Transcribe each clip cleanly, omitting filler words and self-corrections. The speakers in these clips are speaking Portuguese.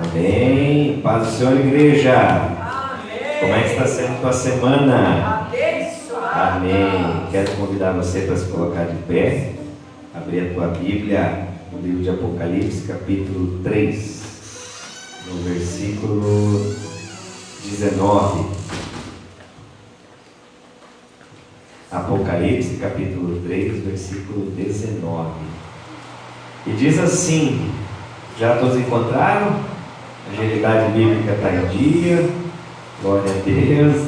Amém. Paz do Senhor, igreja. Amém. Como é que está sendo a tua semana? Abençoado. Amém. Quero convidar você para se colocar de pé, abrir a tua Bíblia no livro de Apocalipse, capítulo 3, no versículo 19. Apocalipse, capítulo 3, versículo 19. E diz assim: já todos encontraram? A agilidade bíblica está em dia. Glória a Deus.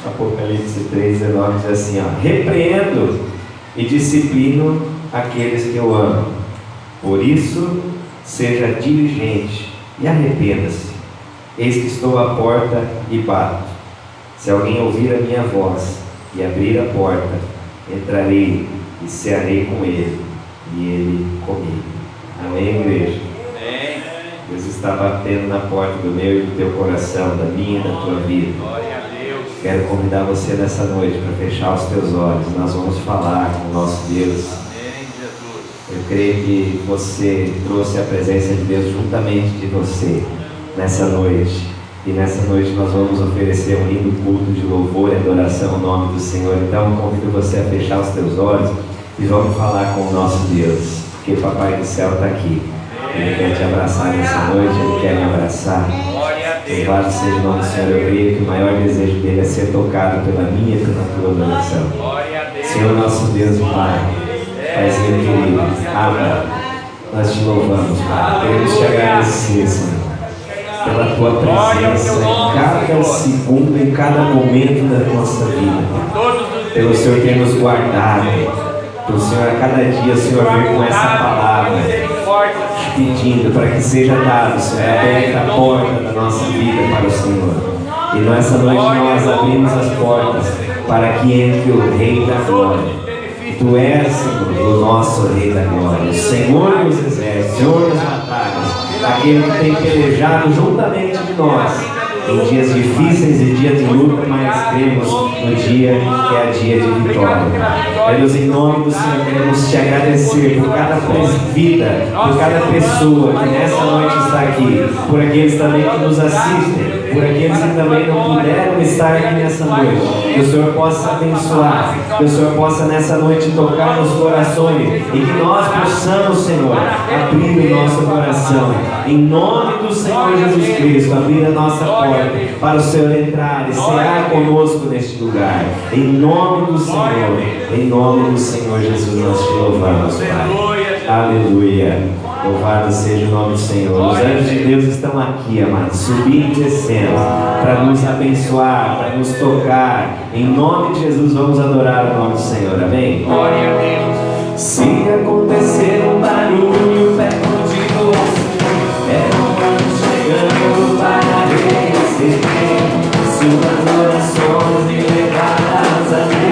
Apocalipse 3, 19 diz assim: ó, repreendo e disciplino aqueles que eu amo. Por isso, seja diligente e arrependa-se. Eis que estou à porta e bato. Se alguém ouvir a minha voz e abrir a porta, entrarei e cearei com ele, e ele comigo. Amém, igreja? Amém. Deus está batendo na porta do meu e do teu coração, da minha e da tua vida. Glória a Deus. Quero convidar você nessa noite para fechar os teus olhos. Nós vamos falar com o nosso Deus. Amém, Jesus. Eu creio que você trouxe a presença de Deus juntamente de você nessa noite. E nessa noite nós vamos oferecer um lindo culto de louvor e adoração ao nome do Senhor. Então eu convido você a fechar os teus olhos e vamos falar com o nosso Deus, porque Papai do Céu está aqui. Ele quer te abraçar nessa noite, Ele quer me abraçar. Louvado seja o nome do Senhor. Eu creio que o maior desejo dele é ser tocado pela minha e pela tua adoração. Senhor nosso Deus e Pai, Paizinho querido, Abba, nós te louvamos, Pai. Queremos te agradecer, Senhor, pela tua presença em cada segundo, em cada momento da nossa vida, pelo Senhor ter nos guardado, pelo Senhor a cada dia o Senhor vir com essa palavra, te pedindo para que seja dado, Senhor, aberta a porta da nossa vida para o Senhor. E nessa noite nós abrimos as portas para que entre o Rei da Glória. Tu és, Senhor, o nosso Rei da Glória, o Senhor dos exércitos, Senhor das batalhas, aquele que tem pelejado juntamente de nós em dias difíceis e dias de luta, mas cremos no dia que é dia de vitória. Deus, em nome do Senhor, queremos te agradecer por cada vida, por cada pessoa que nessa noite está aqui, por aqueles também que nos assistem, por aqueles que também não puderam estar aqui nessa noite. Que o Senhor possa abençoar, que o Senhor possa nessa noite tocar nos corações e que nós possamos, Senhor, abrir o nosso coração, em nome do Senhor Jesus Cristo, abrir a nossa porta para o Senhor entrar e cear conosco neste lugar, em nome do Senhor, em nome do Senhor Jesus nós te louvamos, Pai. Aleluia. Louvado seja o nome do Senhor. Os anjos de Deus estão aqui, amados, subindo e descendo para nos abençoar, para nos tocar. Em nome de Jesus vamos adorar o nome do Senhor. Amém? Glória a Deus. Se acontecer um barulho perto de você, é um anjo chegando para receber suas orações e levadas a Deus.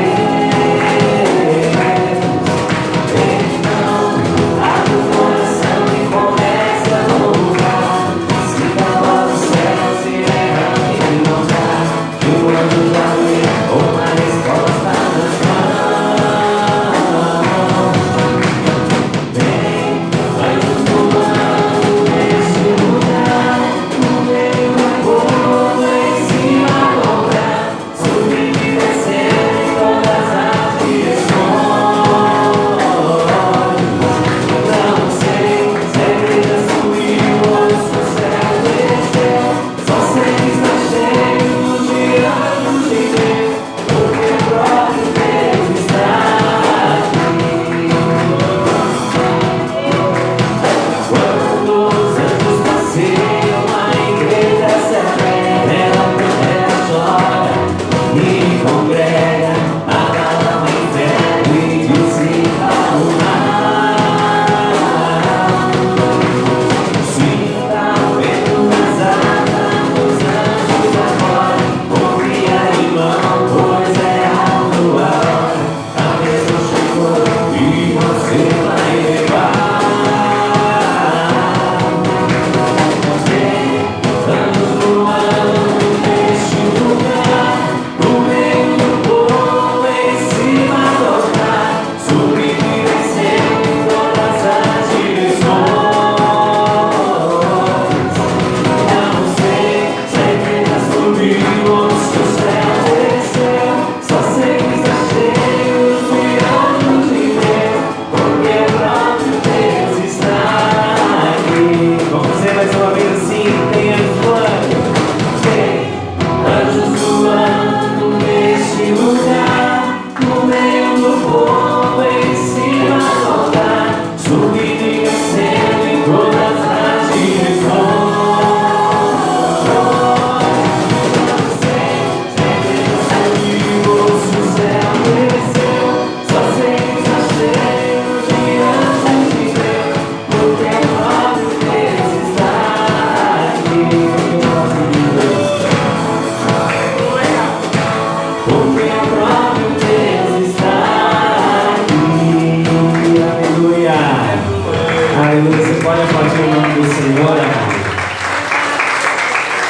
Senhor, amado.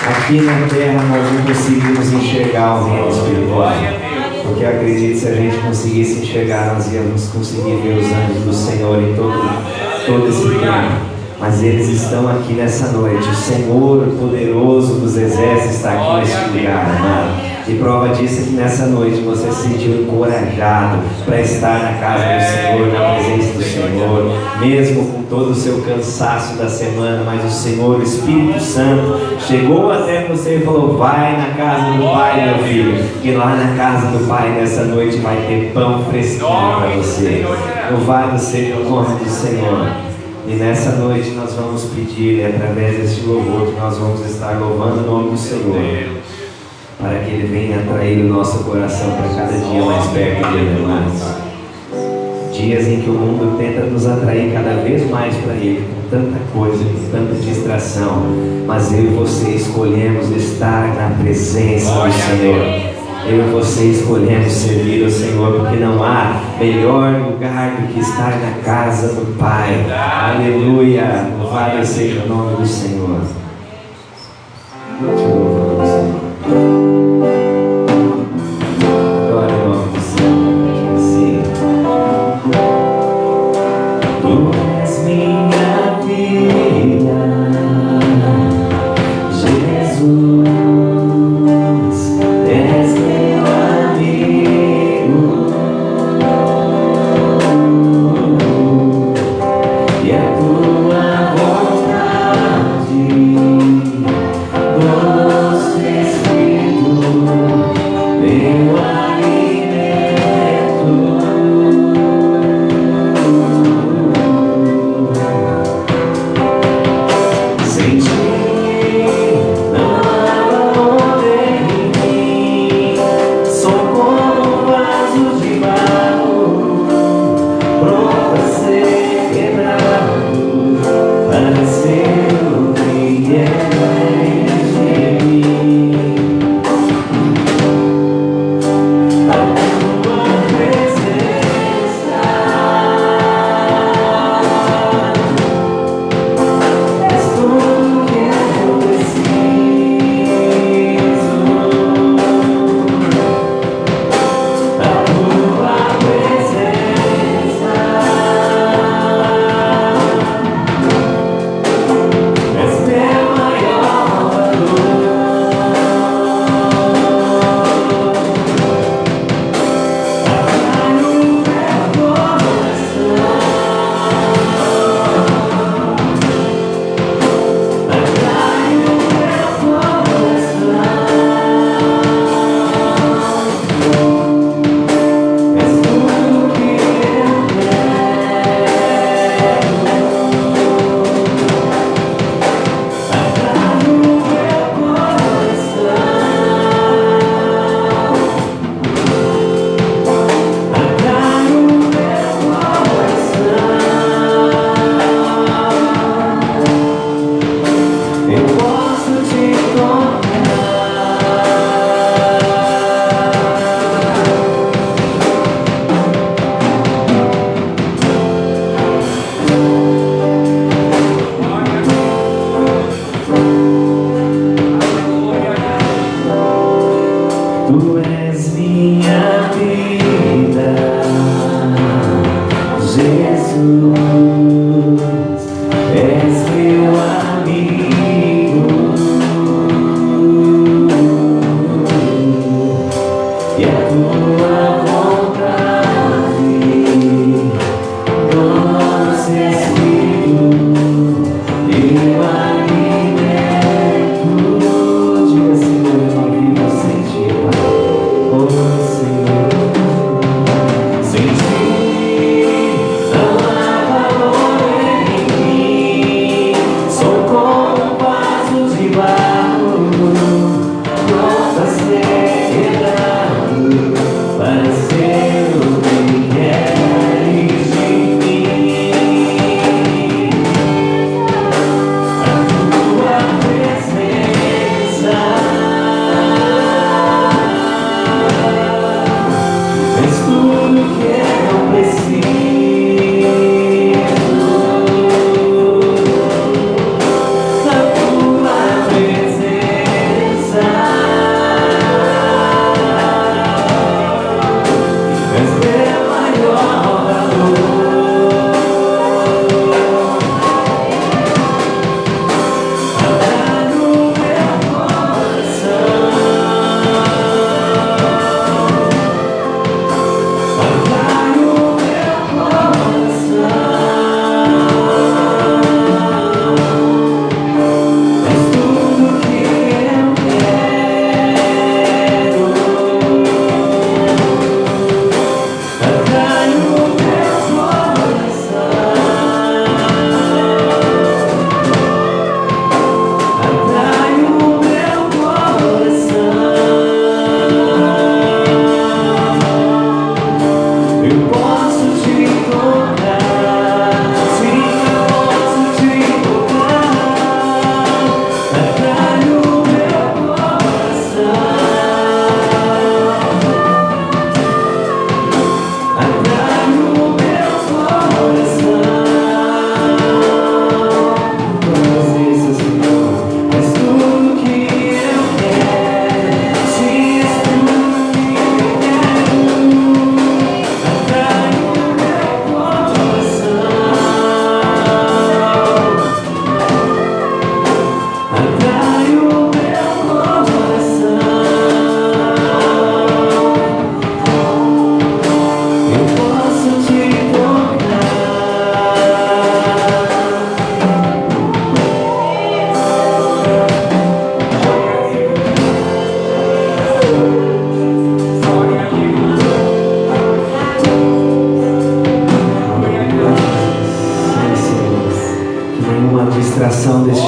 Aqui na terra nós não conseguimos enxergar o reino espiritual, porque eu acredito que se a gente conseguisse enxergar, nós íamos conseguir ver os anjos do Senhor em todo esse tempo. Mas eles estão aqui nessa noite. O Senhor poderoso dos exércitos está aqui neste lugar, amado. E prova disso é que nessa noite você se sentiu encorajado para estar na casa do Senhor, na presença do Senhor, mesmo com todo o seu cansaço da semana. Mas o Senhor, o Espírito Santo, chegou até você e falou: vai na casa do Pai, meu filho, que lá na casa do Pai nessa noite vai ter pão fresquinho para você. Louvado seja o nome do Senhor. E nessa noite nós vamos pedir, através deste louvor, que nós vamos estar louvando o nome do Senhor, para que Ele venha atrair o nosso coração para cada dia mais perto dele, amados. Dias em que o mundo tenta nos atrair cada vez mais para Ele, com tanta coisa, com tanta distração, mas eu e você escolhemos estar na presença do Senhor. Eu e você escolhemos servir o Senhor, porque não há melhor lugar do que estar na casa do Pai. Aleluia! Louvado seja o nome do Senhor. Te louvamos, Senhor. Adore o nome do Senhor. Assim. Tu és minha vida, Jesus.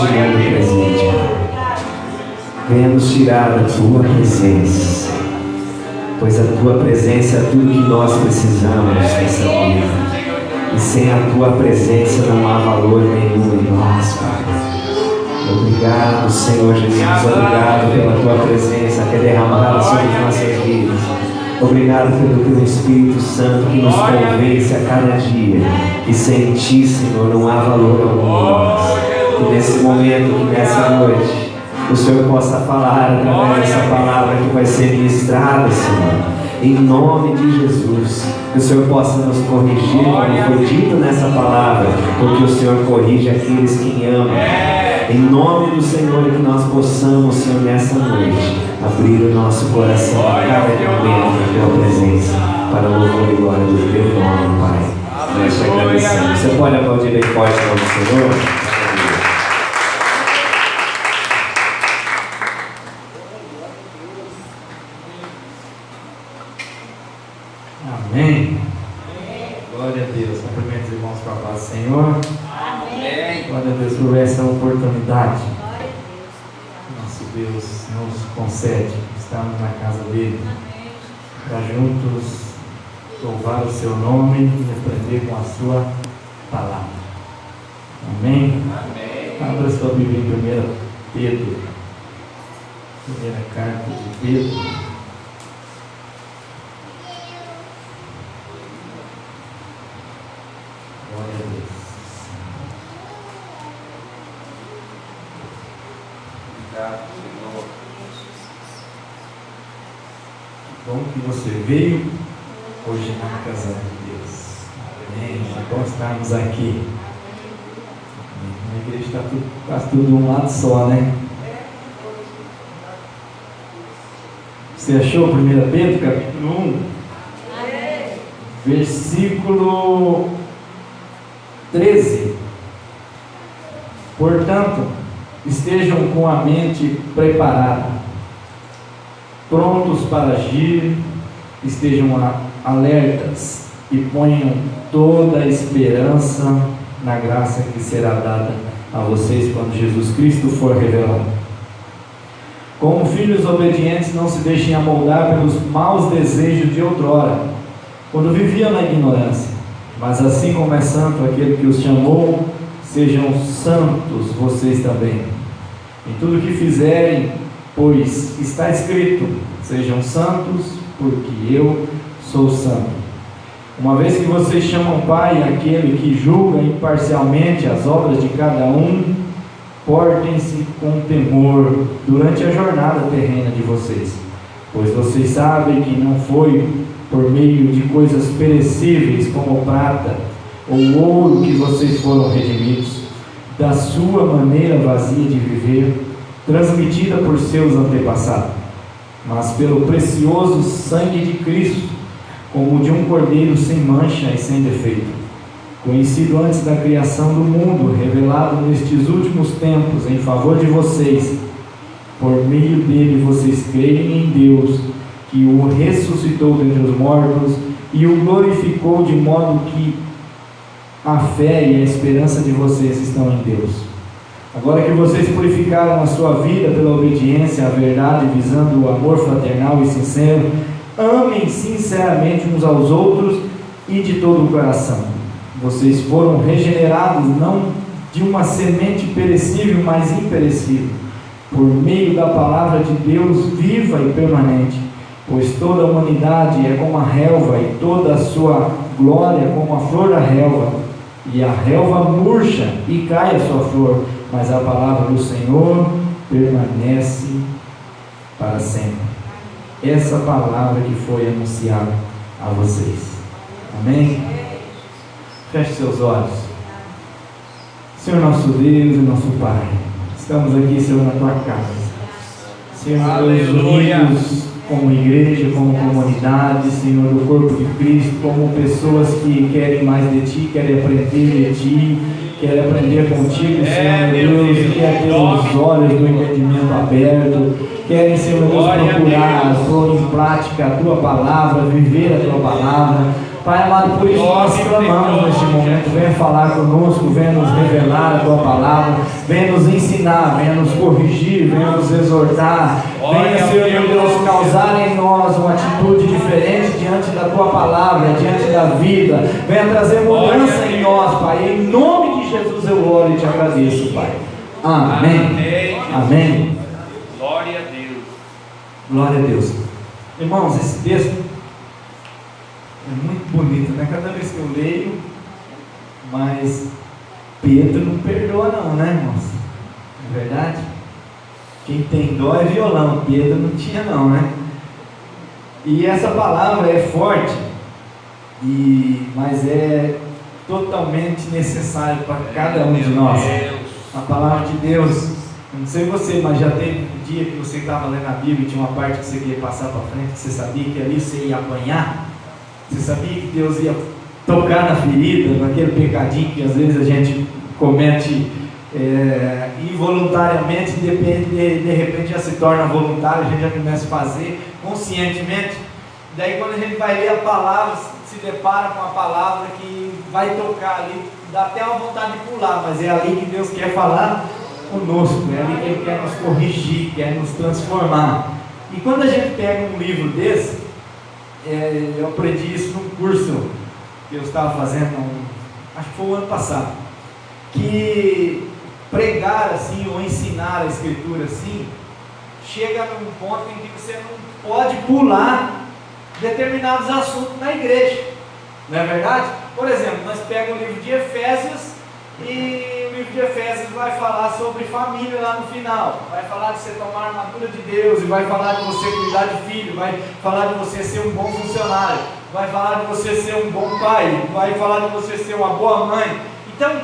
mundo presente, Pai. Venha nos tirar da Tua presença, pois a Tua presença é tudo que nós precisamos nessa vida. E sem a Tua presença não há valor nenhum em nós, Pai. Obrigado, Senhor Jesus. Obrigado pela Tua presença que é derramada sobre as nossas vidas. Obrigado pelo Teu Espírito Santo que nos convence a cada dia que sem Ti, Senhor, não há valor algum em nós. Que nesse momento, que nessa noite, o Senhor possa falar através dessa palavra que vai ser ministrada, Senhor. Em nome de Jesus, que o Senhor possa nos corrigir, como foi dito nessa palavra, porque o Senhor corrige aqueles que amam. Em nome do Senhor, que nós possamos, Senhor, nessa noite, abrir o nosso coração a cada momento da Tua presença, para o louvor e glória do Teu nome, Pai. Nós te agradecemos. Você pode aplaudir bem forte o nome do Senhor? Amém. Glória a Deus. Cumprimento os irmãos com a paz do Senhor. Amém. Glória a Deus por essa oportunidade. Nosso Deus nos concede. Estamos na casa dele. Para juntos louvar o seu nome e aprender com a sua palavra. Amém. Amém. Abra sua Bíblia em 1 Pedro. Primeira carta de Pedro. Bom que você veio hoje na casa de Deus. Amém. É bom estarmos aqui. A igreja está quase tudo de um lado só, né? Você achou 1 Pedro, capítulo 1? Versículo 13. Portanto, estejam com a mente preparada, prontos para agir, estejam alertas e ponham toda a esperança na graça que será dada a vocês quando Jesus Cristo for revelado. Como filhos obedientes, não se deixem amoldar pelos maus desejos de outrora, quando viviam na ignorância. Mas assim como é santo aquele que os chamou, sejam santos vocês também. Em tudo que fizerem, pois está escrito: sejam santos, porque eu sou santo. Uma vez que vocês chamam Pai aquele que julga imparcialmente as obras de cada um, portem-se com temor durante a jornada terrena de vocês, pois vocês sabem que não foi por meio de coisas perecíveis como prata ou ouro que vocês foram redimidos da sua maneira vazia de viver, transmitida por seus antepassados, mas pelo precioso sangue de Cristo, como de um cordeiro sem mancha e sem defeito, conhecido antes da criação do mundo, revelado nestes últimos tempos em favor de vocês. Por meio dele vocês creem em Deus, que o ressuscitou dentre os mortos e o glorificou, de modo que a fé e a esperança de vocês estão em Deus. Agora que vocês purificaram a sua vida pela obediência à verdade, visando o amor fraternal e sincero, amem sinceramente uns aos outros e de todo o coração. Vocês foram regenerados não de uma semente perecível, mas imperecível, por meio da palavra de Deus viva e permanente, pois toda a humanidade é como a relva e toda a sua glória como a flor da relva, e a relva murcha e cai a sua flor, mas a palavra do Senhor permanece para sempre. Essa palavra que foi anunciada a vocês. Amém? Feche seus olhos. Senhor nosso Deus e nosso Pai, estamos aqui, Senhor, na Tua casa. Senhor, unidos como igreja, como comunidade, Senhor, do corpo de Cristo, como pessoas que querem mais de Ti, querem aprender de Ti, querem aprender contigo, Senhor Deus, querem ter os olhos do entendimento aberto, querem, Senhor Deus, procurar pôr em prática a Tua palavra, viver a Tua palavra. Pai amado, por isso nós clamamos neste momento. Venha falar conosco, venha nos revelar a Tua palavra, venha nos ensinar, venha nos corrigir, venha nos exortar. Venha, Senhor meu Deus, causar em nós uma atitude diferente diante da Tua palavra, diante da vida. Venha trazer mudança em nós, Pai. Em nome de Jesus eu oro e te agradeço, Pai. Amém. Amém. Glória a Deus. Glória a Deus. Irmãos, esse texto é muito bonito, né? Cada vez que eu leio, mas Pedro não perdoa não, né, irmãos? Não é verdade? Quem tem dó é violão, Pedro não tinha não, né? E essa palavra é forte, mas é totalmente necessário para cada um de nós. A palavra de Deus, eu não sei você, mas já teve um dia que você estava lendo a Bíblia e tinha uma parte que você queria passar para frente, que você sabia que ali você ia apanhar, você sabia que Deus ia tocar na ferida, naquele pecadinho que às vezes a gente comete involuntariamente, de repente já se torna voluntário, a gente já começa a fazer conscientemente. Daí quando a gente vai ler a palavra, se depara com a palavra que vai tocar ali, dá até uma vontade de pular, mas é ali que Deus quer falar conosco, é ali que Ele quer nos corrigir, quer nos transformar. E quando a gente pega um livro desse, eu aprendi isso num curso que eu estava fazendo, acho que foi o ano passado, que pregar assim, ou ensinar a Escritura assim, chega num ponto em que você não pode pular determinados assuntos na igreja, não é verdade? Por exemplo, nós pegamos o livro de Efésios e o livro de Efésios vai falar sobre família lá no final, vai falar de você tomar a armadura de Deus, e vai falar de você cuidar de filho, vai falar de você ser um bom funcionário, vai falar de você ser um bom pai, vai falar de você ser uma boa mãe. Então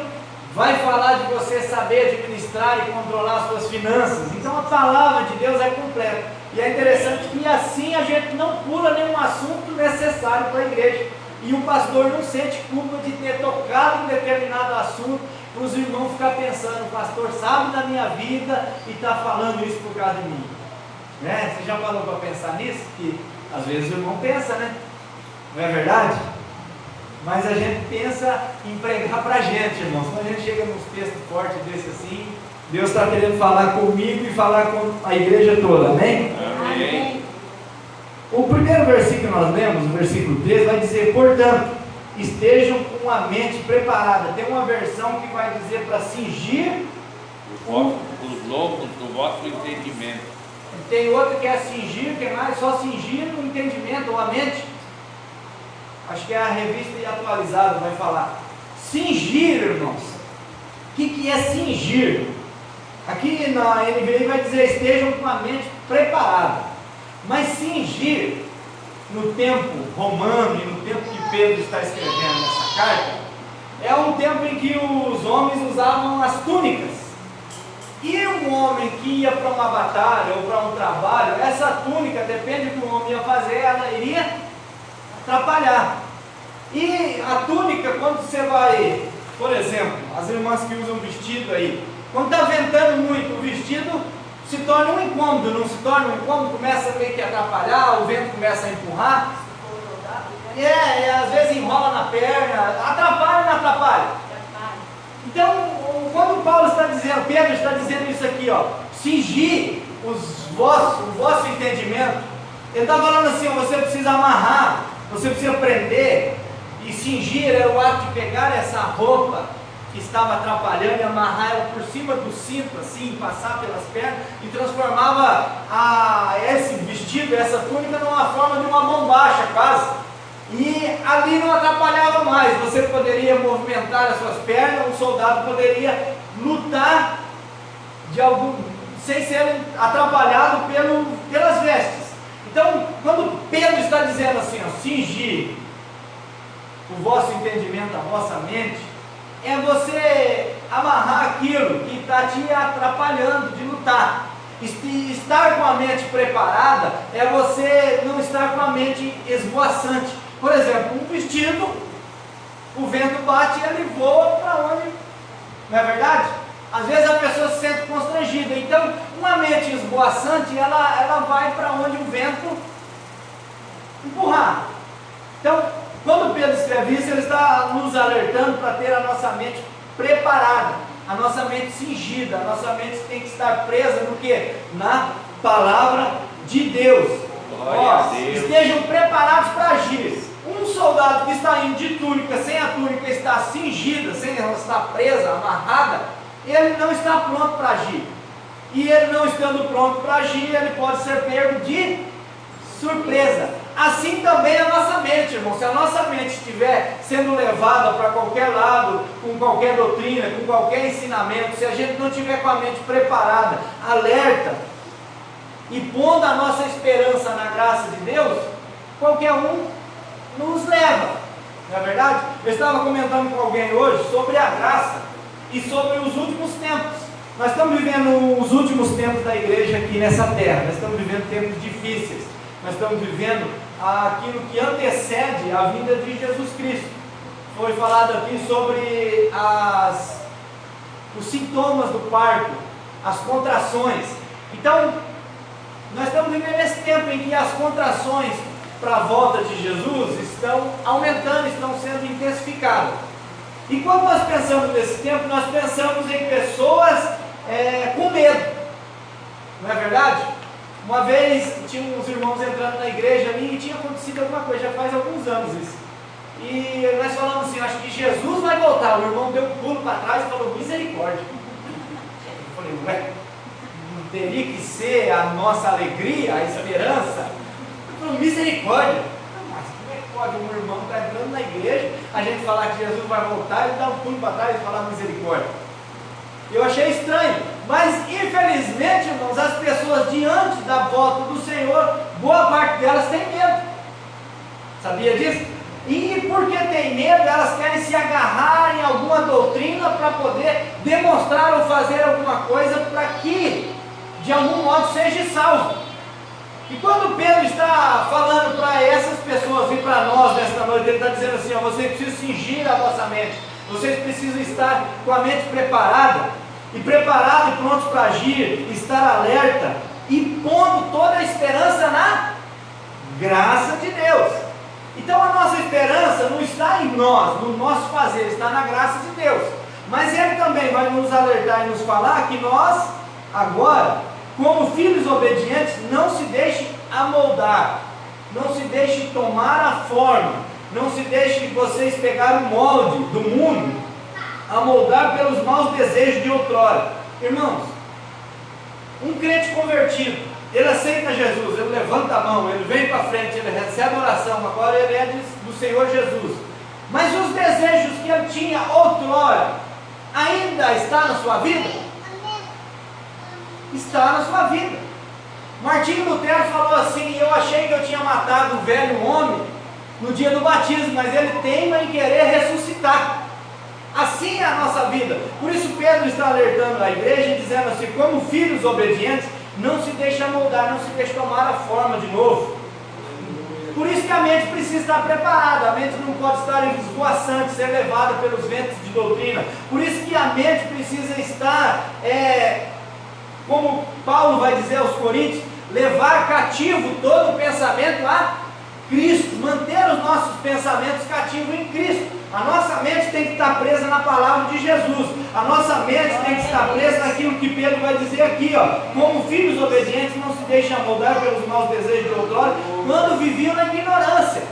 vai falar de você saber administrar e controlar as suas finanças. Então a palavra de Deus é completa. E é interessante que assim a gente não pula nenhum assunto necessário para a igreja. E o pastor não sente culpa de ter tocado em determinado assunto, para os irmãos ficar pensando, o pastor sabe da minha vida e está falando isso por causa de mim. Né? Você já parou para pensar nisso? Que às vezes o irmão pensa, né? Não é verdade? Mas a gente pensa em pregar para a gente, irmãos. Quando a gente chega nos textos fortes desse assim, Deus está querendo falar comigo e falar com a igreja toda, amém? Amém. O primeiro versículo que nós lemos, o versículo 3, vai dizer, portanto, estejam com a mente preparada. Tem uma versão que vai dizer para cingir Os loucos do vosso entendimento. Tem outra que é cingir, que é mais só cingir o entendimento ou a mente. Acho que é a revista e atualizada vai falar. Cingir, irmãos. O que é cingir? Aqui na NVI vai dizer estejam com a mente preparada. Mas cingir, no tempo romano e no tempo que Pedro está escrevendo nessa carta, é um tempo em que os homens usavam as túnicas. E um homem que ia para uma batalha ou para um trabalho, essa túnica, depende do que o homem ia fazer, ela iria atrapalhar. E a túnica, quando você vai, por exemplo, as irmãs que usam vestido aí, quando está ventando muito, o vestido se torna um incômodo, não se torna um incômodo, começa a meio que atrapalhar, o vento começa a empurrar, às vezes enrola na perna, atrapalha ou não atrapalha? Então, quando Paulo está dizendo, Pedro está dizendo isso aqui, ó, cingir o vosso entendimento, ele está falando assim, ó, você precisa amarrar, você precisa prender, e cingir era o ato de pegar essa roupa que estava atrapalhando e amarrar ela por cima do cinto, assim, passar pelas pernas, e transformava esse vestido, essa túnica, numa forma de uma bombacha quase. E ali não atrapalhava mais, você poderia movimentar as suas pernas, um soldado poderia lutar sem ser atrapalhado pelas vestes. Então, quando Pedro está dizendo assim, ó, cingir o vosso entendimento, a vossa mente, é você amarrar aquilo que está te atrapalhando de lutar. Estar com a mente preparada é você não estar com a mente esvoaçante. Por exemplo, um vestido, o vento bate e ele voa para onde, não é verdade? Às vezes a pessoa se sente constrangida. Então, uma mente esvoaçante, ela vai para onde o vento empurrar. Então, Quando Pedro escreve isso, ele está nos alertando para ter a nossa mente preparada, a nossa mente cingida, a nossa mente tem que estar presa no quê? Na palavra de Deus. Glória a Deus. Estejam preparados para agir. Um soldado que está indo de túnica, sem a túnica estar cingida, sem ela estar presa, amarrada, ele não está pronto para agir. E ele não estando pronto para agir, ele pode ser pego de surpresa. Assim também a nossa mente, irmão. Se a nossa mente estiver sendo levada para qualquer lado, com qualquer doutrina, com qualquer ensinamento, se a gente não estiver com a mente preparada, alerta, e pondo a nossa esperança na graça de Deus, qualquer um nos leva, não é verdade? Eu estava comentando com alguém hoje sobre a graça e sobre os últimos tempos. Nós estamos vivendo os últimos tempos da igreja aqui nessa terra, nós estamos vivendo tempos difíceis, nós estamos vivendo aquilo que antecede a vinda de Jesus Cristo. Foi falado aqui sobre os sintomas do parto, as contrações. Então, nós estamos vivendo esse tempo em que as contrações para a volta de Jesus estão aumentando, estão sendo intensificadas. E quando nós pensamos nesse tempo, nós pensamos em pessoas com medo, não é verdade? Uma vez tinha uns irmãos entrando na igreja ali e tinha acontecido alguma coisa, já faz alguns anos isso. E nós falamos assim, acho que Jesus vai voltar. O irmão deu um pulo para trás e falou, misericórdia. Eu falei, ué, não teria que ser a nossa alegria, a esperança? Ele falou, misericórdia. Mas como é que pode um irmão estar entrando na igreja, a gente falar que Jesus vai voltar, ele dá um pulo para trás e falar misericórdia? Eu achei estranho, mas infelizmente, irmãos, as pessoas diante da volta do Senhor, boa parte delas tem medo. Sabia disso? E porque tem medo, elas querem se agarrar em alguma doutrina para poder demonstrar ou fazer alguma coisa para que, de algum modo, seja salvo. E quando Pedro está falando para essas pessoas e para nós nesta noite, ele está dizendo assim, ó, vocês precisam cingir a vossa mente, vocês precisam estar com a mente preparada e prontos para agir, estar alerta e pondo toda a esperança na graça de Deus. Então a nossa esperança não está em nós, no nosso fazer, está na graça de Deus. Mas Ele também vai nos alertar e nos falar que nós, agora, como filhos obedientes, não se deixe amoldar, não se deixe tomar a forma, não se deixe vocês pegar o molde do mundo, amoldar pelos maus desejos de outrora. Irmãos, um crente convertido, ele aceita Jesus, ele levanta a mão, ele vem para frente, ele recebe a oração, agora ele é do Senhor Jesus. Mas os desejos que ele tinha outrora, ainda está na sua vida? Está na sua vida. Martinho Lutero falou assim, eu achei que eu tinha matado o velho homem no dia do batismo, mas ele teima em querer ressuscitar. Assim é a nossa vida. Por isso Pedro está alertando a igreja e dizendo assim, como filhos obedientes, não se deixe moldar, não se deixe tomar a forma de novo. Por isso que a mente precisa estar preparada, a mente não pode estar esvoaçante, ser levada pelos ventos de doutrina. Por isso que a mente precisa estar, como Paulo vai dizer aos Coríntios, levar cativo todo o pensamento a Cristo, manter os nossos pensamentos cativos em Cristo. A nossa mente tem que estar presa na palavra de Jesus. A nossa mente tem que estar presa naquilo que Pedro vai dizer aqui, ó. Como filhos obedientes, não se deixem moldar pelos maus desejos de outrora, quando viviam na ignorância.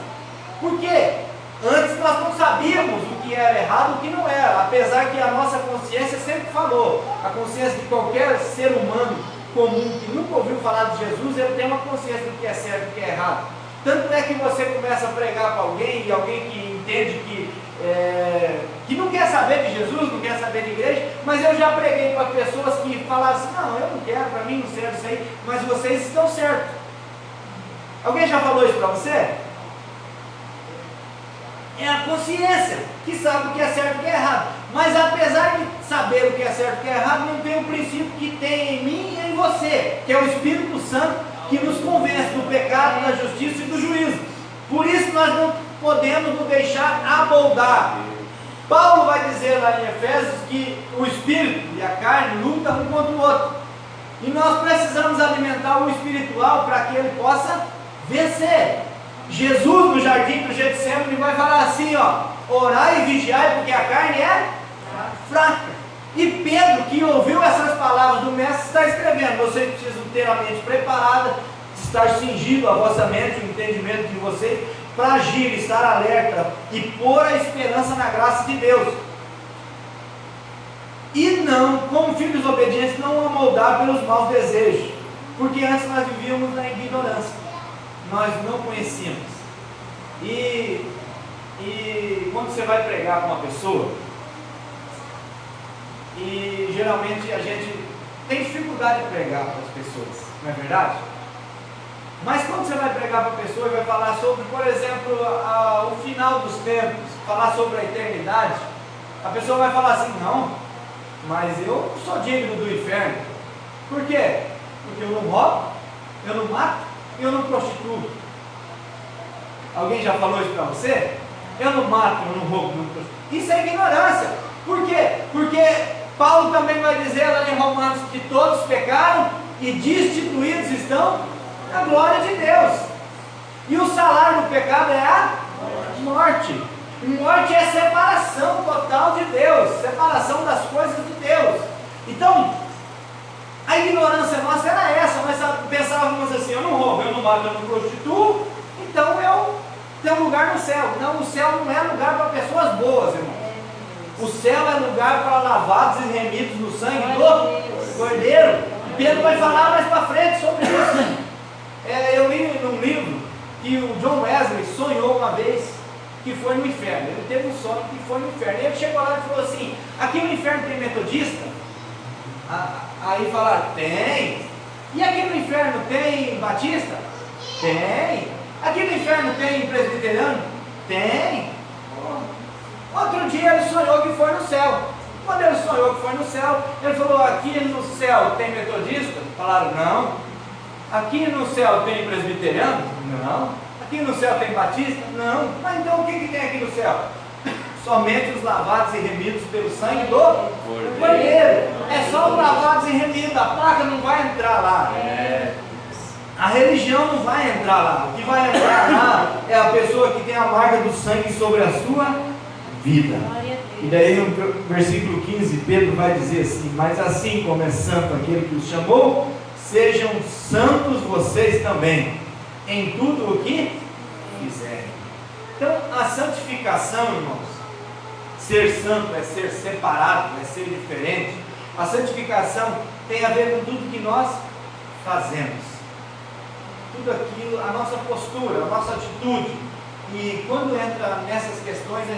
Por quê? Antes nós não sabíamos o que era errado e o que não era, apesar que a nossa consciência sempre falou. A consciência de qualquer ser humano comum que nunca ouviu falar de Jesus, ele tem uma consciência do que é certo e do que é errado. Tanto é que você começa a pregar para alguém, e alguém que entende que não quer saber de Jesus, não quer saber de igreja, mas eu já preguei para pessoas que falaram assim, não, eu não quero, para mim não serve isso aí, mas vocês estão certos. Alguém já falou isso para você? É a consciência que sabe o que é certo e o que é errado, mas apesar de saber o que é certo e o que é errado, não tem o princípio que tem em mim e em você, que é o Espírito Santo, que nos convence do pecado, da justiça e do juízo. Por isso nós não podemos nos deixar amoldar. Paulo vai dizer lá em Efésios que o Espírito e a carne lutam um contra o outro. E nós precisamos alimentar o espiritual para que ele possa vencer. Jesus no jardim do Getsemane vai falar assim, ó: orai e vigiai, porque a carne é fraca. E Pedro, que ouviu essas palavras do mestre, está escrevendo: vocês precisam ter a mente preparada, estar cingido a vossa mente, o entendimento de vocês, para agir, estar alerta e pôr a esperança na graça de Deus. E não, como filhos obedientes, não amoldar pelos maus desejos, porque antes nós vivíamos na ignorância, nós não conhecíamos. E quando você vai pregar para uma pessoa, e geralmente a gente tem dificuldade de pregar para as pessoas, não é verdade? Mas quando você vai pregar para a pessoa e vai falar sobre, por exemplo, o final dos tempos, falar sobre a eternidade, a pessoa vai falar assim: não, mas eu sou digno do inferno. Por quê? Porque eu não roubo, eu não mato e eu não prostituo. Alguém já falou isso para você? Eu não mato, eu não roubo, não prostituo. Isso é ignorância. Por quê? Porque Paulo também vai dizer lá em Romanos que todos pecaram e destituídos estão da glória de Deus. E o salário do pecado é a morte. Morte é separação total de Deus, separação das coisas de Deus. Então, a ignorância nossa era essa. Nós pensávamos assim: eu não roubo, eu não mato, eu não prostituo, então eu tenho um lugar no céu. Não, o céu não é lugar para pessoas boas, irmão. O céu é lugar para lavados e remidos no sangue do Cordeiro. Pedro vai falar mais para frente sobre isso. Eu li num livro que o John Wesley sonhou uma vez que foi no inferno. Ele teve um sonho que foi no inferno. E ele chegou lá e falou assim: aqui no inferno tem metodista? Aí falaram: tem. E aqui no inferno tem batista? Tem. Aqui no inferno tem presbiteriano? Tem. Outro dia ele sonhou que foi no céu. Quando ele sonhou que foi no céu, ele falou: aqui no céu tem metodista? Falaram: não. Aqui no céu tem presbiteriano? Não. Aqui no céu tem batista? Não. Mas então o que tem aqui no céu? Somente os lavados e remidos pelo sangue do Cordeiro. É só os lavados e remidos. A placa não vai entrar lá. A religião não vai entrar lá. O que vai entrar lá é a pessoa que tem a marca do sangue sobre a sua vida. E daí no versículo 15, Pedro vai dizer assim: mas assim como é santo aquele que os chamou, sejam santos vocês também, em tudo o que fizerem. Então, a santificação, irmãos, ser santo é ser separado, é ser diferente. A santificação tem a ver com tudo que nós fazemos, tudo aquilo, a nossa postura, a nossa atitude. E quando entra nessas questões, a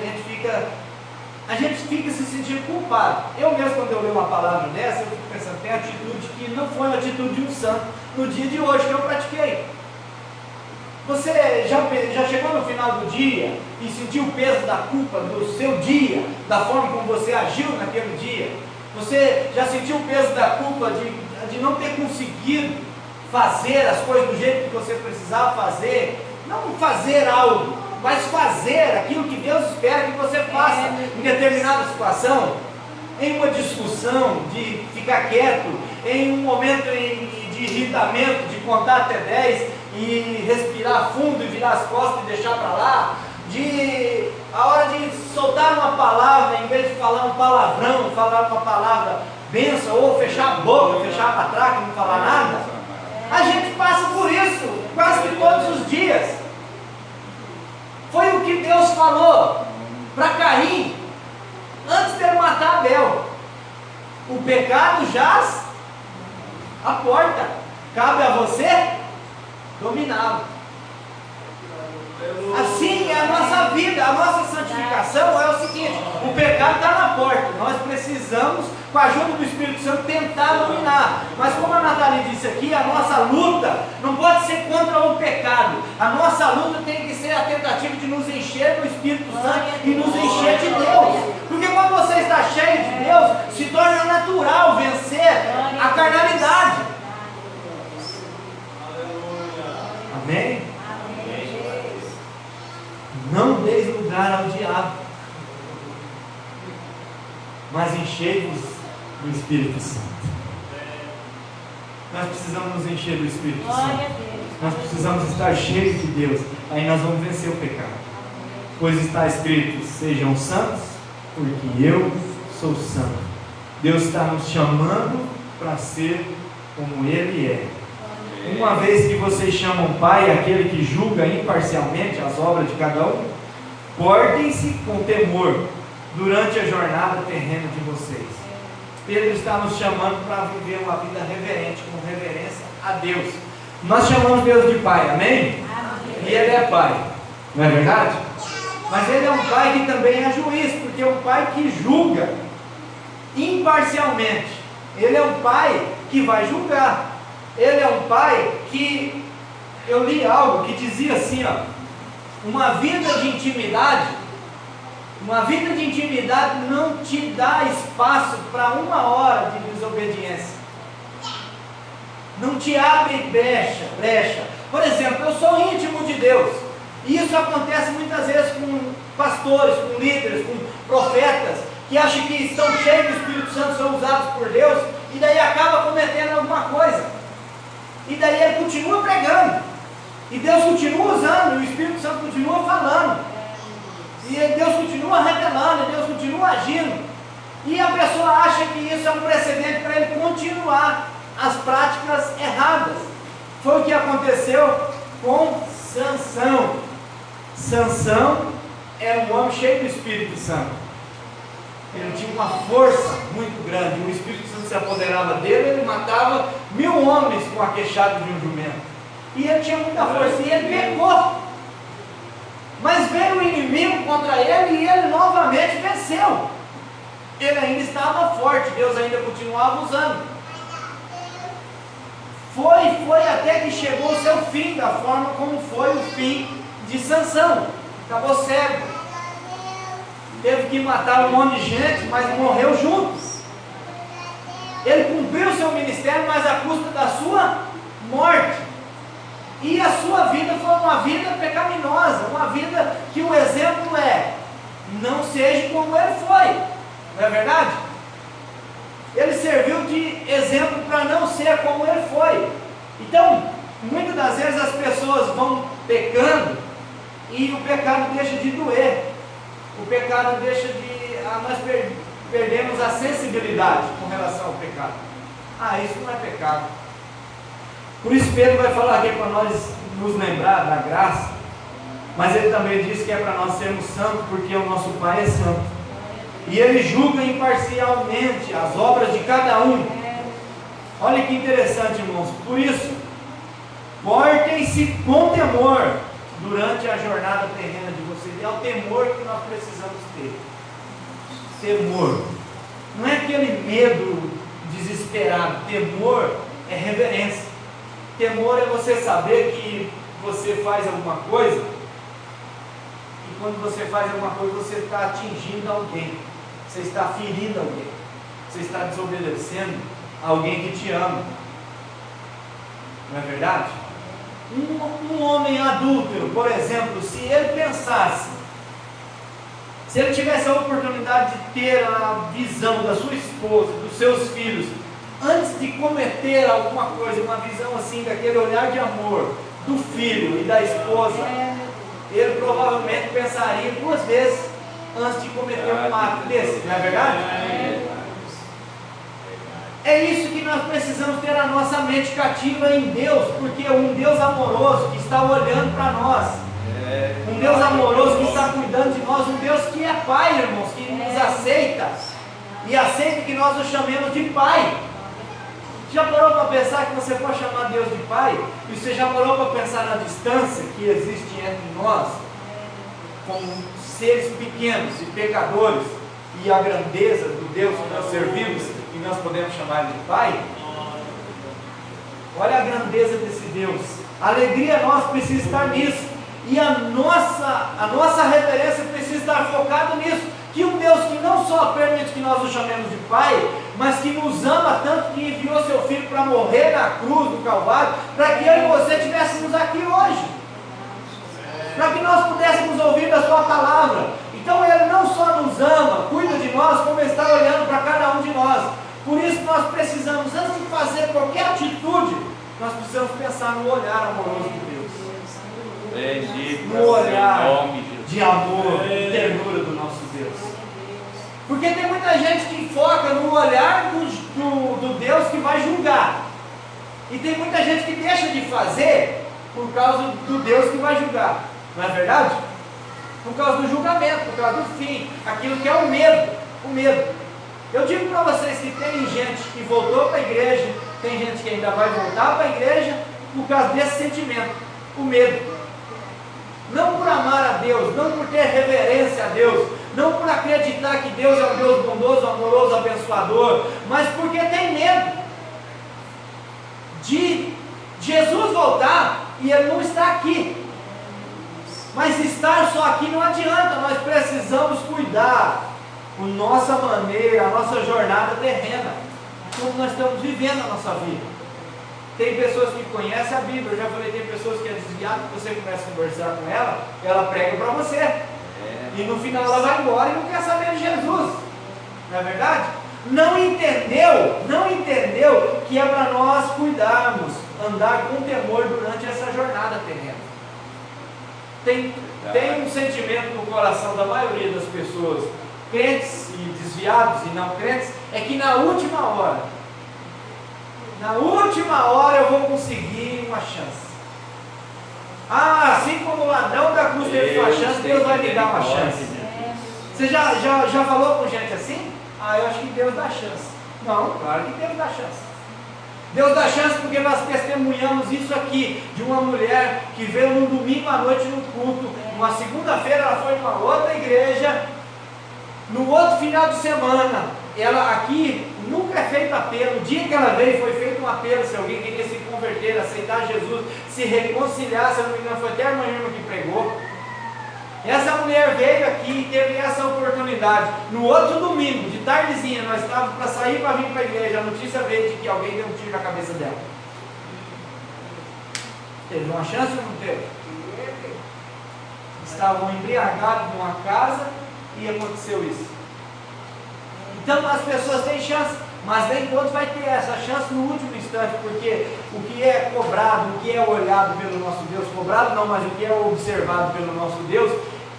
gente fica se sentindo culpado. Eu mesmo, quando eu leio uma palavra dessa, eu fico pensando: tem atitude que não foi a atitude de um santo no dia de hoje que eu pratiquei. Você já chegou no final do dia e sentiu o peso da culpa do seu dia, da forma como você agiu naquele dia? Você já sentiu o peso da culpa de não ter conseguido fazer as coisas do jeito que você precisava fazer? Não fazer algo, mas fazer aquilo que Deus espera que você faça em determinada situação, em uma discussão, de ficar quieto, em um momento de irritamento, de contar até 10 e respirar fundo e virar as costas e deixar para lá, a hora de soltar uma palavra, em vez de falar um palavrão, falar uma palavra benção, ou fechar a boca, fechar a catraca e não falar nada. A gente passa por isso quase que todos os dias. Foi o que Deus falou para Caim antes de ele matar Abel. O pecado jaz à porta, cabe a você dominá-lo. Assim é a nossa vida, a nossa santificação é o seguinte: o pecado está na porta, nós precisamos, com a ajuda do Espírito Santo, tentar dominar. Mas como a Nathalie disse aqui, a nossa luta não pode ser contra o pecado. A nossa luta tem que ser a tentativa de nos encher do Espírito Santo e nos encher de Deus. Porque quando você está cheio de Deus, se torna natural vencer a carnalidade. Amém? Não deis lugar ao diabo, mas enchei-vos do Espírito Santo. Nós precisamos nos encher do Espírito Santo. Nós precisamos estar cheios de Deus. aí nós vamos vencer o pecado. Pois está escrito: sejam santos, porque eu sou santo. Deus está nos chamando para ser como Ele é. Uma vez que vocês chamam Pai aquele que julga imparcialmente as obras de cada um, portem-se com temor durante a jornada terrena de vocês. Pedro está nos chamando para viver uma vida reverente, com reverência a Deus. Nós chamamos Deus de Pai, amém? E Ele é Pai, não é verdade? Mas Ele é um Pai que também é juiz, porque é um Pai que julga imparcialmente. Ele é um Pai que vai julgar. Ele é um Pai que, eu li algo que dizia assim, ó: uma vida de intimidade não te dá espaço para 1 hora de desobediência. Não te abre brecha. Por exemplo, eu sou íntimo de Deus, e isso acontece muitas vezes com pastores, com líderes, com profetas, que acham que estão cheios do Espírito Santo, são usados por Deus, e daí acaba cometendo alguma coisa, e daí ele continua pregando, e Deus continua usando, e o Espírito Santo continua falando, e Deus continua revelando, e Deus continua agindo, e a pessoa acha que isso é um precedente para ele continuar as práticas erradas. Foi o que aconteceu com Sansão. Sansão era um homem cheio do Espírito Santo. Ele tinha uma força muito grande. O Espírito Santo se apoderava dele. Ele matava 1000 homens com a queixada de um jumento. E ele tinha muita força. E ele pecou. Mas veio o inimigo contra ele e ele novamente venceu. Ele ainda estava forte. Deus ainda continuava usando. Foi até que chegou o seu fim, da forma como foi o fim de Sansão. Acabou cego. Teve que matar um monte de gente, mas morreu junto. Ele cumpriu o seu ministério, mas à custa da sua morte. E a sua vida foi uma vida pecaminosa, uma vida que o exemplo é: não seja como ele foi. Não é verdade? Ele serviu de exemplo para não ser como ele foi. Então, muitas das vezes as pessoas vão pecando e o pecado deixa de doer. O pecado deixa de... nós perdemos a sensibilidade com relação ao pecado. Isso não é pecado. Por isso Pedro vai falar aqui para nós nos lembrar da graça, mas ele também diz que é para nós sermos santos, porque o nosso Pai é santo. E Ele julga imparcialmente as obras de cada um. Olha que interessante, irmãos. Por isso, portem-se com temor durante a jornada terrena de vocês. É o temor que nós precisamos ter. Temor. Não é aquele medo desesperado. Temor é reverência. Temor é você saber que você faz alguma coisa, e quando você faz alguma coisa, você está atingindo alguém. Você está ferindo alguém. Você está desobedecendo alguém que te ama. Não é verdade? Um homem adúltero, por exemplo, se ele pensasse, se ele tivesse a oportunidade de ter a visão da sua esposa, dos seus filhos, antes de cometer alguma coisa, uma visão assim, daquele olhar de amor do filho e da esposa, ele provavelmente pensaria 2 vezes antes de cometer um ato desse, não é verdade? É isso que nós precisamos ter a nossa mente cativa em Deus, porque um Deus amoroso que está olhando para nós, um Deus amoroso que está cuidando de nós, um Deus que é Pai, irmãos, que nos aceita, e aceita que nós o chamemos de Pai. Já parou para pensar que você pode chamar Deus de Pai? E você já parou para pensar na distância que existe entre nós, como seres pequenos e pecadores, e a grandeza do Deus que nós servimos, e nós podemos chamar de Pai? Olha a grandeza desse Deus. A alegria nossa precisa estar nisso, e a nossa reverência precisa estar focada nisso, que um Deus que não só permite que nós o chamemos de Pai, mas que nos ama tanto que enviou seu Filho para morrer na cruz do Calvário, para que eu e você estivéssemos aqui hoje, para que nós pudéssemos ouvir da sua palavra. Então Ele não só nos ama, cuida de nós, como está olhando para cada um de nós. Por isso nós precisamos, antes de fazer qualquer atitude, nós precisamos pensar no olhar amoroso de Deus. Bendito no é o olhar teu nome, Jesus. de amor e ternura do nosso Deus. Porque tem muita gente que foca no olhar do Deus que vai julgar. E tem muita gente que deixa de fazer por causa do Deus que vai julgar. Não é verdade? Por causa do julgamento, por causa do fim. Aquilo que é o medo. O medo. Eu digo para vocês que tem gente que voltou para a igreja, tem gente que ainda vai voltar para a igreja por causa desse sentimento. O medo. Não por amar a Deus, não por ter reverência a Deus, não por acreditar que Deus é um Deus bondoso, amoroso, abençoador, mas porque tem medo de Jesus voltar e Ele não está aqui. Mas estar só aqui não adianta, nós precisamos cuidar a nossa maneira, a nossa jornada terrena, como nós estamos vivendo a nossa vida. Tem pessoas que conhecem a Bíblia, eu já falei, tem pessoas que é desviada, que você começa a conversar com ela prega para você. E no final ela vai embora e não quer saber de Jesus. Não é verdade? Não entendeu que é para nós cuidarmos, andar com temor durante essa jornada terrena. Tem um sentimento no coração da maioria das pessoas, crentes e desviados e não crentes, é que na última hora eu vou conseguir uma chance. Assim como o ladrão da cruz teve uma chance, Deus vai me dar uma chance. Você já falou com gente assim? Eu acho que Deus dá chance. Não, claro que Deus dá chance. Deus dá chance porque nós testemunhamos isso aqui, de uma mulher que veio num domingo à noite no culto, uma segunda-feira ela foi numa outra igreja, no outro final de semana, ela aqui nunca é feito apelo. O dia que ela veio foi feito um apelo, se alguém queria se converter, aceitar Jesus, se reconciliar, se eu não me engano foi até a irmã Irma que pregou. Essa mulher veio aqui e teve essa oportunidade. No outro domingo, de tardezinha, nós estávamos para sair para vir para a igreja, a notícia veio de que alguém deu um tiro na cabeça dela. Teve uma chance ou não teve? Estavam embriagados numa casa e aconteceu isso. Então as pessoas têm chance, mas nem todos vai ter essa chance no último instante, porque o que é cobrado, o que é olhado pelo nosso Deus, cobrado não, mas o que é observado pelo nosso Deus,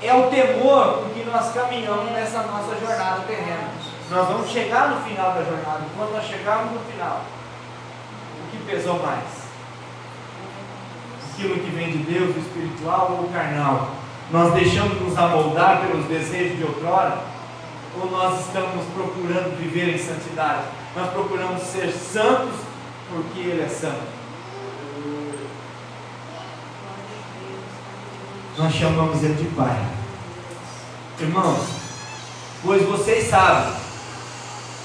é o temor com que nós caminhamos nessa nossa jornada terrena. Nós vamos chegar no final da jornada, e quando nós chegarmos no final, o que pesou mais? Aquilo que vem de Deus, o espiritual ou o carnal? Nós deixamos nos amoldar pelos desejos de outrora? Ou nós estamos procurando viver em santidade? Nós procuramos ser santos porque Ele é santo. Nós chamamos Ele de Pai. Irmãos, pois vocês sabem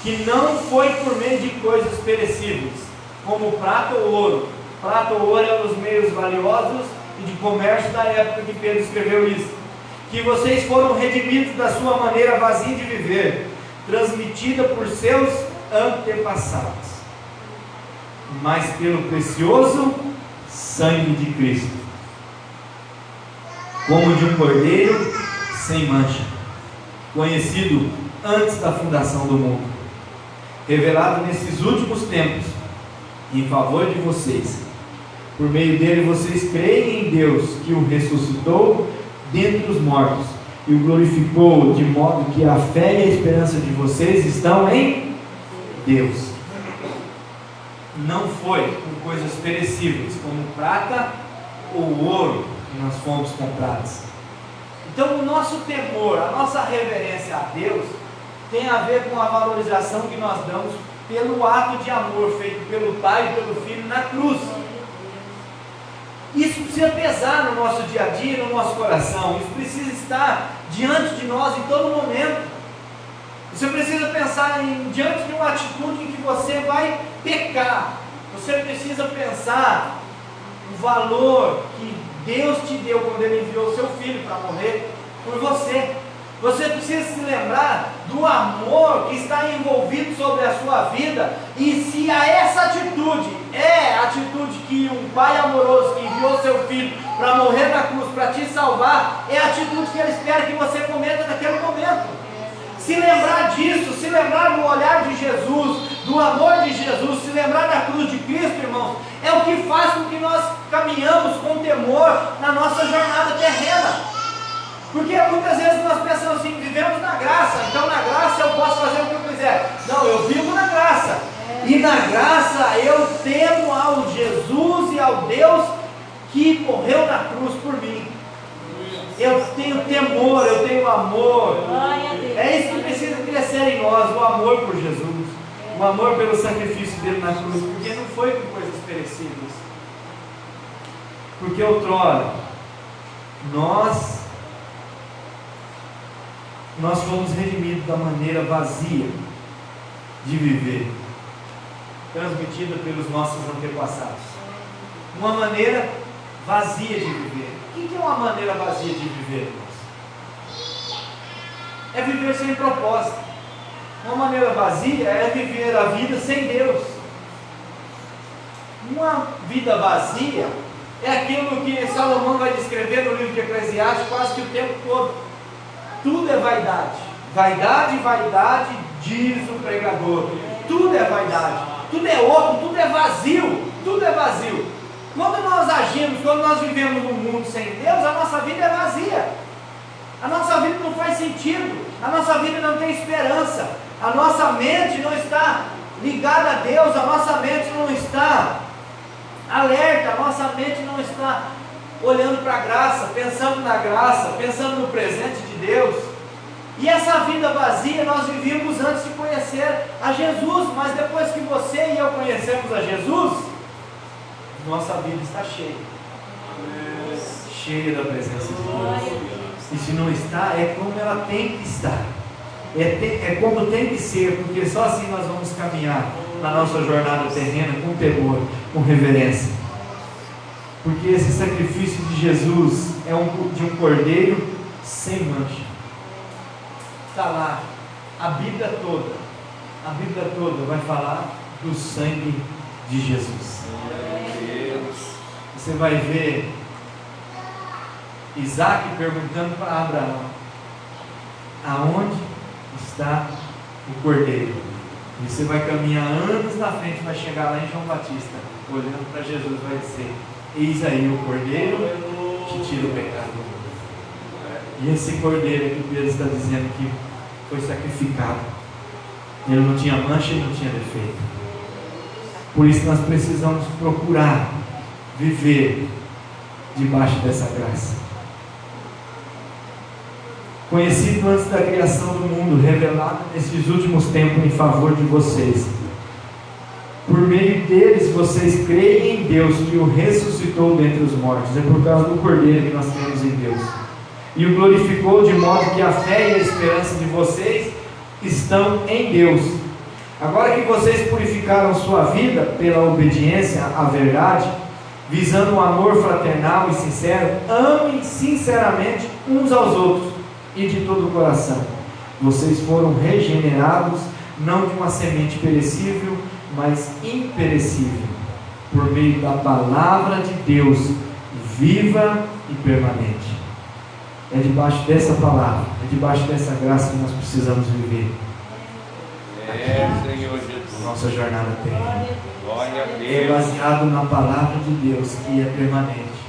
que não foi por meio de coisas perecíveis, como prata ou ouro. Prata ou ouro eram os meios valiosos e de comércio da época que Pedro escreveu isso, que vocês foram redimidos da sua maneira vazia de viver, transmitida por seus antepassados, mas pelo precioso sangue de Cristo, como de um cordeiro sem mancha, conhecido antes da fundação do mundo, revelado nesses últimos tempos, em favor de vocês. Por meio dele vocês creem em Deus, que o ressuscitou dentre os mortos e o glorificou, de modo que a fé e a esperança de vocês estão em Deus. Não foi com coisas perecíveis, como prata ou ouro, que nós fomos comprados. Então o nosso temor, a nossa reverência a Deus tem a ver com a valorização que nós damos pelo ato de amor feito pelo Pai e pelo Filho na cruz. Isso precisa pesar no nosso dia a dia, no nosso coração. Isso precisa estar diante de nós em todo momento. Você precisa pensar diante de uma atitude em que você vai pecar. Você precisa pensar o valor que Deus te deu quando Ele enviou o seu Filho para morrer por você. Você precisa se lembrar do amor que está envolvido sobre a sua vida. E se essa atitude é a atitude que um Pai amoroso que enviou seu Filho para morrer na cruz, para te salvar, é a atitude que Ele espera que você cometa naquele momento. Se lembrar disso, se lembrar do olhar de Jesus, do amor de Jesus, se lembrar da cruz de Cristo, irmãos, é o que faz com que nós caminhamos com temor temor na nossa jornada terrena. Porque muitas vezes nós pensamos assim, vivemos na graça, então na graça eu posso fazer o que eu quiser. Não, eu vivo na graça. E na graça eu temo ao Jesus e ao Deus que morreu na cruz por mim. Eu tenho temor, eu tenho amor. É isso que precisa crescer em nós, o amor por Jesus, o amor pelo sacrifício dele na cruz, porque não foi com coisas perecíveis. Porque outrora nós fomos redimidos da maneira vazia de viver, transmitida pelos nossos antepassados. Uma maneira vazia de viver. O que é uma maneira vazia de viver, irmãos? É viver sem propósito. Uma maneira vazia é viver a vida sem Deus. Uma vida vazia é aquilo que Salomão vai descrever no livro de Eclesiastes quase que o tempo todo. Tudo é vaidade. Vaidade, vaidade, diz o pregador. Tudo é vaidade. Tudo é oco, tudo é vazio. Tudo é vazio. Quando nós agimos, quando nós vivemos num mundo sem Deus, a nossa vida é vazia. A nossa vida não faz sentido. A nossa vida não tem esperança. A nossa mente não está ligada a Deus. A nossa mente não está alerta. A nossa mente não está olhando para a graça, pensando na graça, pensando no presente de Deus. E essa vida vazia nós vivíamos antes de conhecer a Jesus. Mas depois que você e eu conhecemos a Jesus, nossa vida está cheia. Cheia da presença de Deus. E se não está, é como ela tem que estar. É como tem que ser, porque só assim nós vamos caminhar na nossa jornada terrena com temor, com reverência. Porque esse sacrifício de Jesus é de um cordeiro sem mancha. Está lá, a Bíblia toda vai falar do sangue de Jesus. Você vai ver Isaac perguntando para Abraão: aonde está o cordeiro? E você vai caminhar anos na frente, vai chegar lá em João Batista, olhando para Jesus, vai dizer: eis aí o cordeiro que tira o pecado do mundo. E esse cordeiro que Pedro está dizendo que foi sacrificado, ele não tinha mancha e não tinha defeito. Por isso nós precisamos procurar viver debaixo dessa graça. Conhecido antes da criação do mundo, revelado nesses últimos tempos em favor de vocês. Por meio deles vocês creem em Deus, que o ressuscitou dentre os mortos. É por causa do cordeiro que nós temos em Deus. E o glorificou, de modo que a fé e a esperança de vocês estão em Deus. Agora que vocês purificaram sua vida pela obediência à verdade, visando um amor fraternal e sincero, amem sinceramente uns aos outros e de todo o coração. Vocês foram regenerados, não de uma semente perecível, mas imperecível, por meio da palavra de Deus, viva e permanente. É debaixo dessa palavra, é debaixo dessa graça que nós precisamos viver. Senhor Jesus. Nossa jornada terrena. Glória a É Deus. baseado na palavra de Deus, que é permanente.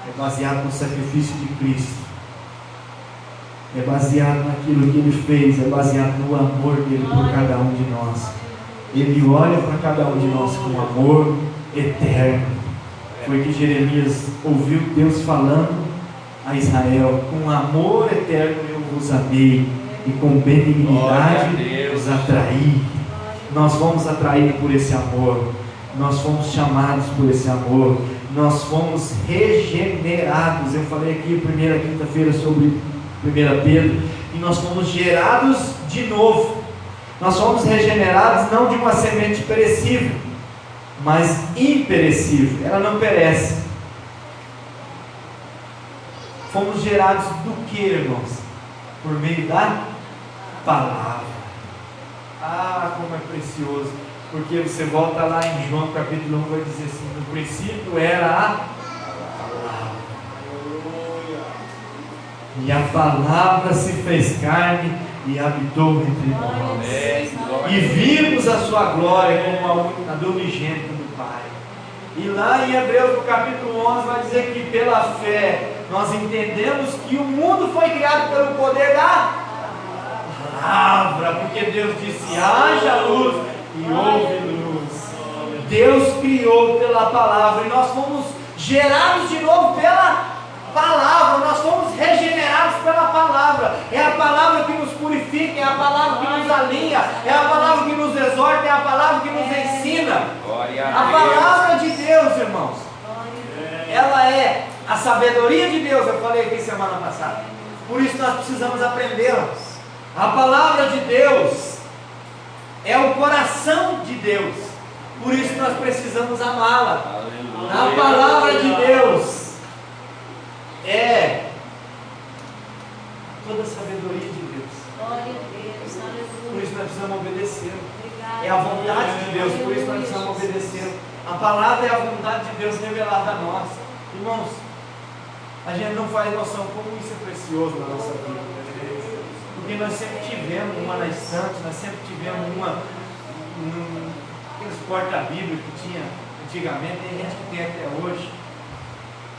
É baseado no sacrifício de Cristo. É baseado naquilo que Ele fez. É baseado no amor dEle por cada um de nós. Ele olha para cada um de nós com amor eterno. Foi que Jeremias ouviu Deus falando a Israel: com amor eterno eu vos amei, e com benignidade os atraí. Nós fomos atraídos por esse amor. Nós fomos chamados por esse amor. Nós fomos regenerados. Eu falei aqui primeira quinta-feira sobre 1 Pedro. E nós fomos gerados de novo. Nós fomos regenerados não de uma semente perecível, mas imperecível. Ela não perece. Fomos gerados do que, irmãos? Por meio da palavra. Ah, como é precioso. Porque você volta lá em João capítulo 1, vai dizer assim: no princípio era a palavra. E a palavra se fez carne e habitou entre nós. E vimos a sua glória como a do unigênito do Pai. E lá em Hebreus, no capítulo 11, vai dizer que pela fé nós entendemos que o mundo foi criado pelo poder da palavra, porque Deus disse: haja luz e houve luz. Deus criou pela palavra e nós fomos gerados de novo pela palavra, nós fomos regenerados pela palavra. É a palavra que nos purifica, é a palavra que nos alinha, é a palavra que nos exorta, é a palavra que nos ensina. A palavra de Deus, irmãos, ela é a sabedoria de Deus. Eu falei aqui semana passada, por isso nós precisamos aprendê-la. A palavra de Deus é o coração de Deus, por isso nós precisamos amá-la. A palavra de Deus é toda a sabedoria de Deus. Por isso nós precisamos obedecer. É a vontade de Deus, por isso nós precisamos obedecer. A palavra é a vontade de Deus revelada a nós. Irmãos, a gente não faz noção como isso é precioso na nossa vida. Porque nós sempre tivemos uma na estante, nós sempre tivemos aqueles porta-bíblia que tinha antigamente, tem gente que tem até hoje.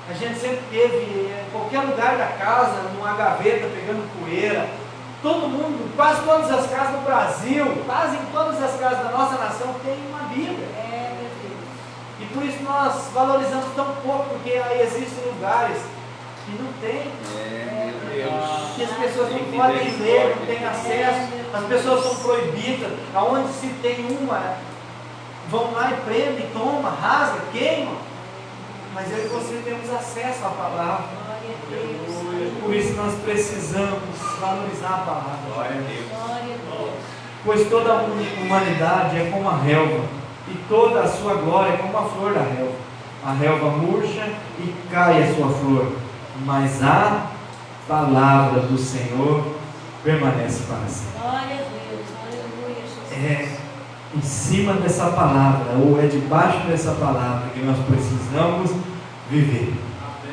A gente sempre teve, em qualquer lugar da casa, numa gaveta pegando poeira. Todo mundo, quase todas as casas do Brasil, quase em todas as casas da nossa nação tem uma Bíblia. E por isso nós valorizamos tão pouco, porque aí existem lugares que não tem. Que as pessoas não podem ler, não têm acesso, as pessoas são proibidas. Aonde se tem uma, vão lá e prendem, toma, rasga, queima. Mas eu e você temos acesso à palavra. Por isso nós precisamos valorizar a palavra. Glória a Deus. Pois toda a humanidade é como a relva, e toda a sua glória é como a flor da relva. A relva murcha e cai a sua flor, mas a palavra do Senhor permanece para sempre. Glória a Deus, aleluia, Jesus. É em cima dessa palavra, ou é debaixo dessa palavra que nós precisamos viver.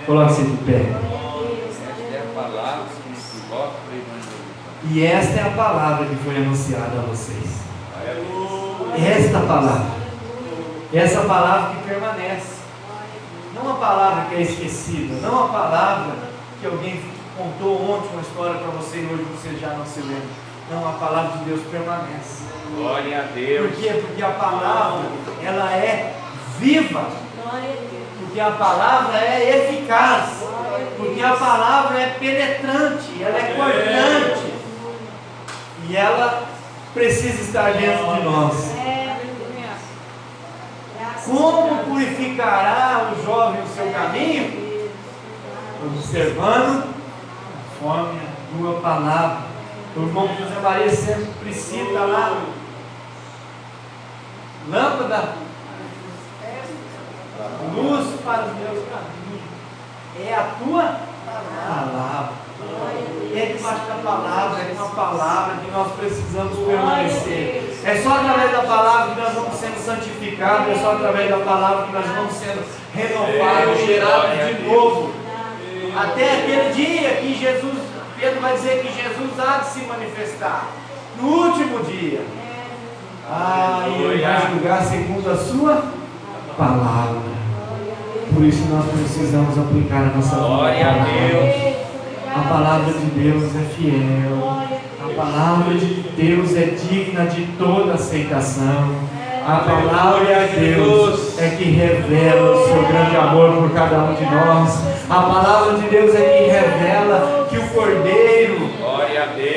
Coloque-se de pé. Esta é a palavra que nos coloca para evangelizar. E esta é a palavra que foi anunciada a vocês. Esta palavra. Essa palavra que permanece. Não a palavra que é esquecida. Não a palavra que alguém contou ontem uma história para você e hoje você já não se lembra. Não, a palavra de Deus permanece. Glória a Deus. Por quê? Porque a palavra, ela é viva. Glória a Deus. Porque a palavra é eficaz. Porque a palavra é penetrante, ela é cortante. E ela precisa estar dentro de nós. Como purificará o jovem o seu caminho? Observando conforme a tua palavra. O irmão José Maria sempre cita lá: lâmpada, luz para os meus caminhos, é a tua palavra. É debaixo da palavra, é com a palavra que nós precisamos permanecer. É só através da palavra que nós vamos sendo santificados, é só através da palavra que nós vamos sendo renovados, gerados de novo. Até aquele dia que Jesus, Pedro vai dizer que Jesus há de se manifestar no último dia. E ele vai julgar segundo a sua palavra. Por isso nós precisamos aplicar a nossa Glória a Deus. A palavra de Deus é fiel. A palavra de Deus é digna de toda aceitação. A palavra de Deus é que revela o seu grande amor por cada um de nós. A palavra de Deus é que revela que o Cordeiro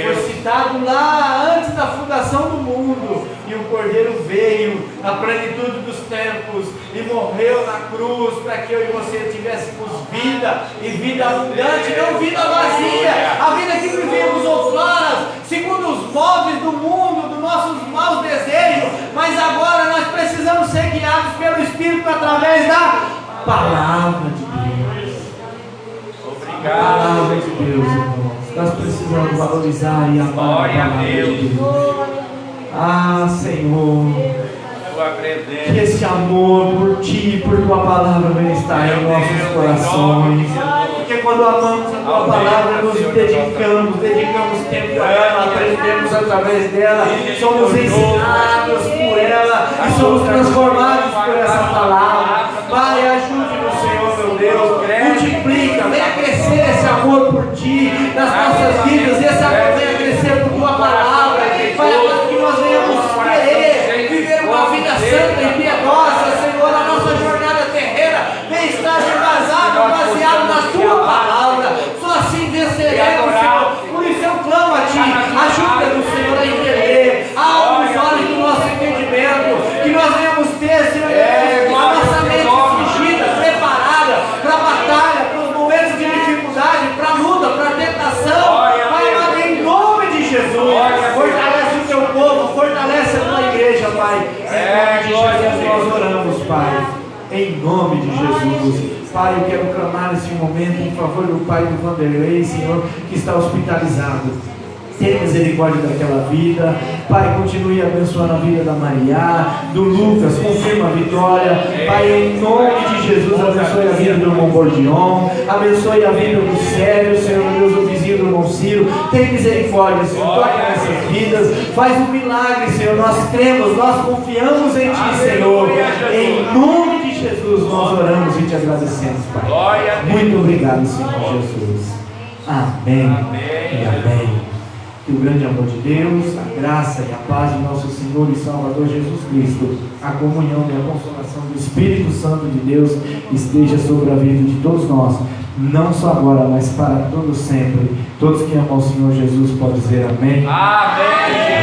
foi citado lá antes da fundação do mundo. E o Cordeiro veio na plenitude dos tempos e morreu na cruz para que eu e você tivéssemos vida e vida abundante, não vida vazia, a vida que vivemos outrora, segundo os moldes do mundo, dos nossos maus desejos, mas agora nós precisamos ser guiados pelo Espírito através da palavra de Deus. Obrigado. A palavra de Deus, irmãos. Nós precisamos valorizar e amar a palavra de Deus. Senhor, que esse amor por Ti e por Tua palavra venha estar em nossos corações. Porque quando amamos a Tua palavra, nos dedicamos tempo a ela, aprendemos através dela, somos ensinados por ela e somos transformados por essa palavra. vida, venha crescer esse amor por Ti nas nossas vidas, esse amor venha crescer por Tua palavra, Pai amado, que nós venhamos querer viver uma vida santa e piedosa, Senhor, a nossa jornada terrena vem estar baseado na Tua palavra, só assim venceremos, Senhor. Por isso eu clamo a Ti, ajuda-nos, Senhor, a entender, abre os olhos do nosso entendimento, que nós venhamos ter, Senhor, a nossa mente ungida, preparada para a batalha, para os momentos de dificuldade, para a luta, para a tentação. Pai amado, em nome de Jesus, fortalece o Teu povo, fortalece a Tua igreja, Pai. Em nome de Jesus nós oramos, Pai. Em nome de Jesus. Pai, eu quero clamar nesse momento em favor do pai do Vanderlei, Senhor, que está hospitalizado. Tenha misericórdia daquela vida. Pai, continue abençoando a vida da Maria, do Lucas, confirma a vitória. Pai, em nome de Jesus, abençoe a vida do irmão Bordion, abençoe a vida do Sérgio, Senhor Deus, o vizinho do irmão Ciro. Tem misericórdia, Senhor, toque nessas vidas, faz um milagre, Senhor. Nós cremos, nós confiamos em Ti, Senhor. Em nome de Jesus, nós oramos e Te agradecemos, Pai. Muito obrigado, Senhor Jesus. Amém e amém. Que o grande amor de Deus, a graça e a paz de nosso Senhor e Salvador Jesus Cristo, a comunhão e a consolação do Espírito Santo de Deus esteja sobre a vida de todos nós, não só agora, mas para todo sempre. Todos que amam o Senhor Jesus podem dizer amém. Amém.